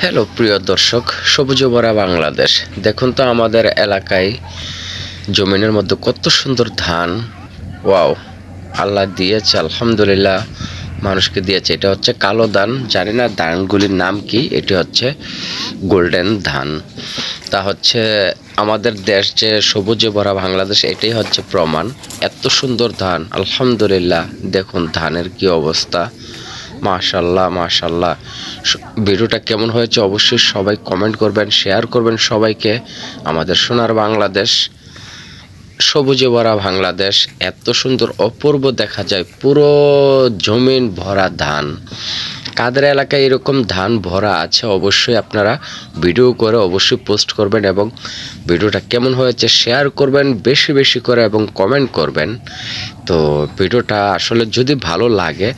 Hello প্রিয় দর্শক, সবুজে ভরা বাংলাদেশ। দেখুন তো আমাদের এলাকায় জমিনের মধ্যে কত সুন্দর ধান। ওয়াও, আল্লাহ দিয়েছে, আলহামদুলিল্লাহ মানুষকে দিয়েছে। এটা হচ্ছে কালো ধান, জানি না ধানগুলির নাম কি। এটি হচ্ছে গোল্ডেন ধান। তা হচ্ছে আমাদের দেশ যে সবুজে ভরা বাংলাদেশ, এটাই হচ্ছে প্রমাণ। এত সুন্দর ধান, আলহামদুলিল্লাহ। দেখুন ধানের কি অবস্থা, মাশাল্লাহ মাশাল্লাহ। ভিডিওটা কেমন হয়েছে অবশ্যই সবাই কমেন্ট করবেন, শেয়ার করবেন সবাইকে। আমাদের সোনার বাংলাদেশ, সবুজে ভরা বাংলাদেশ, এত সুন্দর অপূর্ব দেখা যায়, পুরো জমিন ভরা ধান। কাদের এলাকায় এরকম ধান ভরা আছে অবশ্যই আপনারা ভিডিও করে অবশ্যই পোস্ট করবেন, এবং ভিডিওটা কেমন হয়েছে শেয়ার করবেন বেশি বেশি করে এবং কমেন্ট করবেন। তো ভিডিওটা আসলে যদি ভালো লাগে